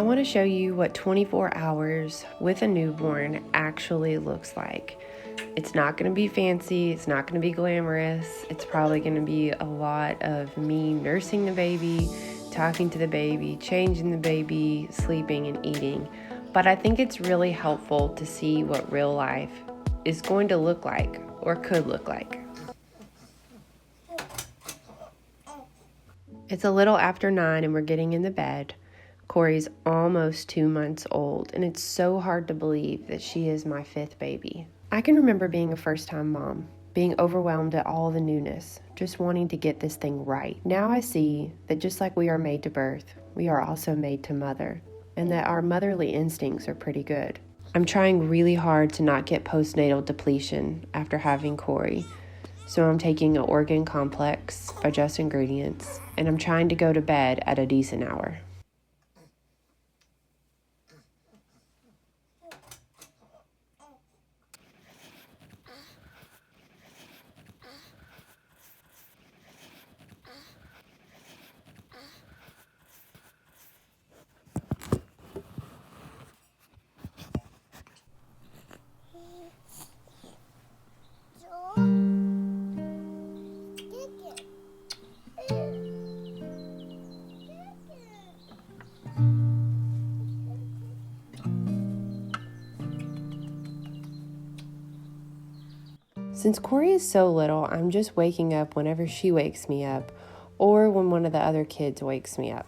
I want to show you what 24 hours with a newborn actually looks like. It's not going to be fancy, it's not going to be glamorous, it's probably going to be a lot of me nursing the baby, talking to the baby, changing the baby, sleeping and eating. But I think it's really helpful to see what real life is going to look like or could look like. It's a little after 9 and we're getting in the bed. Corrie's almost 2 months old, and it's so hard to believe that she is my 5th baby. I can remember being a first-time mom, being overwhelmed at all the newness, just wanting to get this thing right. Now I see that just like we are made to birth, we are also made to mother, and that our motherly instincts are pretty good. I'm trying really hard to not get postnatal depletion after having Corrie, so I'm taking an organ complex by Just Ingredients, and I'm trying to go to bed at a decent hour. Since Corrie is so little, I'm just waking up whenever she wakes me up or when one of the other kids wakes me up.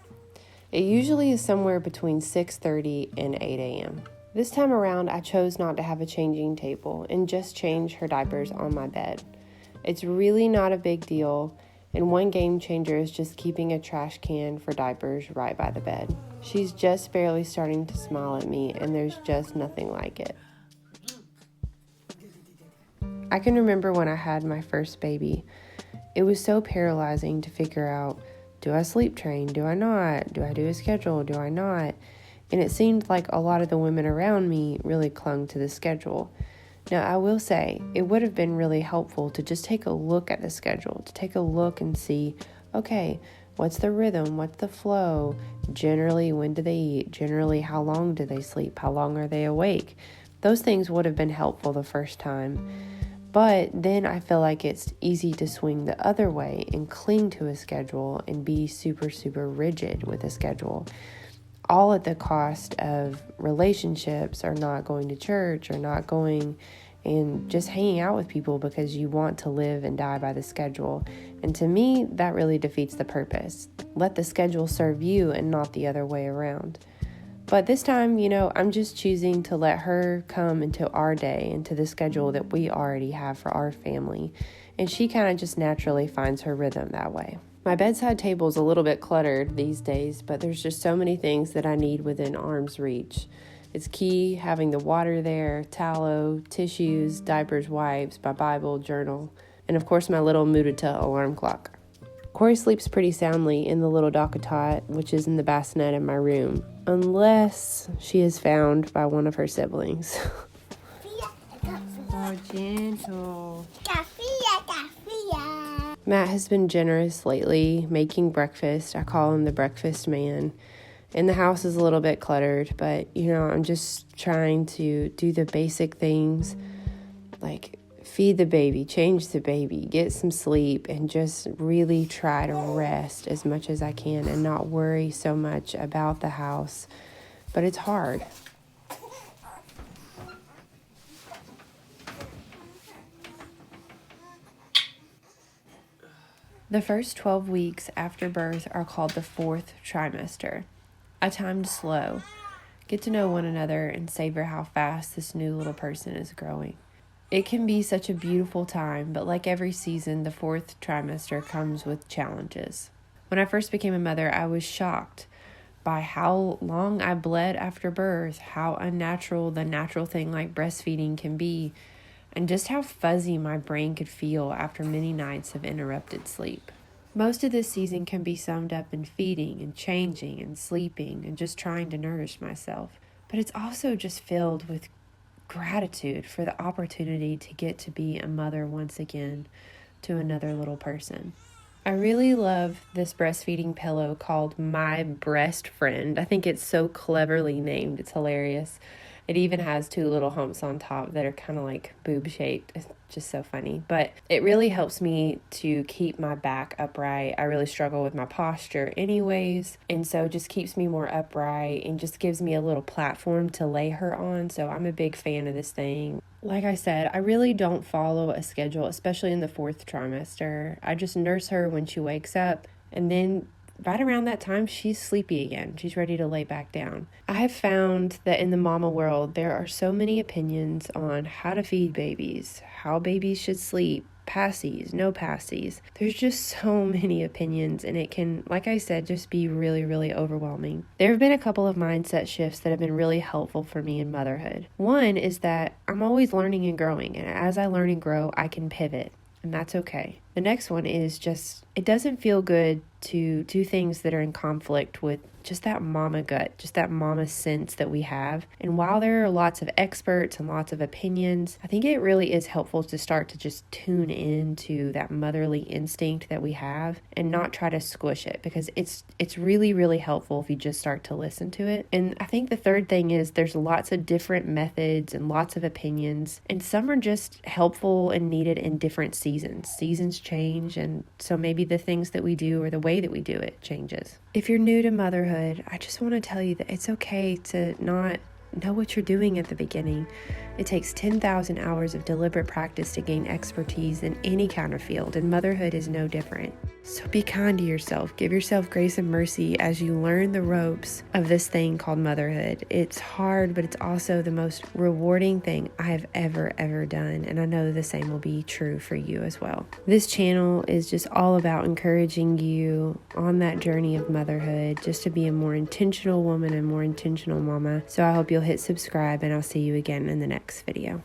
It usually is somewhere between 6:30 and 8 a.m. This time around, I chose not to have a changing table and just change her diapers on my bed. It's really not a big deal, and one game changer is just keeping a trash can for diapers right by the bed. She's just barely starting to smile at me, and there's just nothing like it. I can remember when I had my first baby. It was so paralyzing to figure out, do I sleep train? Do I not? Do I do a schedule? Do I not? And it seemed like a lot of the women around me really clung to the schedule. Now, I will say, it would have been really helpful to just take a look at the schedule, to take a look and see, okay, what's the rhythm? What's the flow? Generally, when do they eat? Generally, how long do they sleep? How long are they awake? Those things would have been helpful the first time. But then I feel like it's easy to swing the other way and cling to a schedule and be super, super rigid with a schedule, all at the cost of relationships or not going to church or not going and just hanging out with people because you want to live and die by the schedule. And to me, that really defeats the purpose. Let the schedule serve you and not the other way around. But this time, I'm just choosing to let her come into our day, into the schedule that we already have for our family. And she kind of just naturally finds her rhythm that way. My bedside table is a little bit cluttered these days, but there's just so many things that I need within arm's reach. It's key having the water there, tallow, tissues, diapers, wipes, my Bible, journal, and of course my little Mudita alarm clock. Corrie sleeps pretty soundly in the little DockATot, which is in the bassinet in my room, unless she is found by one of her siblings. Oh, gentle. Matt has been generous lately, making breakfast. I call him the breakfast man. And the house is a little bit cluttered, but, I'm just trying to do the basic things like feed the baby, change the baby, get some sleep, and just really try to rest as much as I can and not worry so much about the house. But it's hard. The first 12 weeks after birth are called the 4th trimester, a time to slow, get to know one another, and savor how fast this new little person is growing. It can be such a beautiful time, but like every season, the 4th trimester comes with challenges. When I first became a mother, I was shocked by how long I bled after birth, how unnatural the natural thing like breastfeeding can be, and just how fuzzy my brain could feel after many nights of interrupted sleep. Most of this season can be summed up in feeding and changing and sleeping and just trying to nourish myself. But it's also just filled with gratitude for the opportunity to get to be a mother once again to another little person. I really love this breastfeeding pillow called My Breast Friend. I think it's so cleverly named. It's hilarious. It even has two little humps on top that are kind of like boob shaped. It's just so funny. But it really helps me to keep my back upright. I really struggle with my posture anyways. And so it just keeps me more upright and just gives me a little platform to lay her on. So I'm a big fan of this thing. Like I said, I really don't follow a schedule, especially in the fourth trimester. I just nurse her when she wakes up, and then right around that time, she's sleepy again. She's ready to lay back down. I have found that in the mama world, there are so many opinions on how to feed babies, how babies should sleep, passies, no passies. There's just so many opinions, and it can, like I said, just be really, really overwhelming. There have been a couple of mindset shifts that have been really helpful for me in motherhood. One is that I'm always learning and growing, and as I learn and grow, I can pivot, and that's okay. The next one is just, it doesn't feel good to do things that are in conflict with just that mama gut, just that mama sense that we have. And while there are lots of experts and lots of opinions, I think it really is helpful to start to just tune into that motherly instinct that we have and not try to squish it, because it's really, really helpful if you just start to listen to it. And I think the third thing is there's lots of different methods and lots of opinions, and some are just helpful and needed in different seasons. Seasons change, and so maybe the things that we do or the way that we do it changes. If you're new to motherhood, I just want to tell you that it's okay to not know what you're doing at the beginning. It takes 10,000 hours of deliberate practice to gain expertise in any kind of field, and motherhood is no different. So be kind to yourself. Give yourself grace and mercy as you learn the ropes of this thing called motherhood. It's hard, but it's also the most rewarding thing I have ever done, and I know the same will be true for you as well. This channel is just all about encouraging you on that journey of motherhood, just to be a more intentional woman and more intentional mama. So I hope you'll hit subscribe, and I'll see you again in the next video.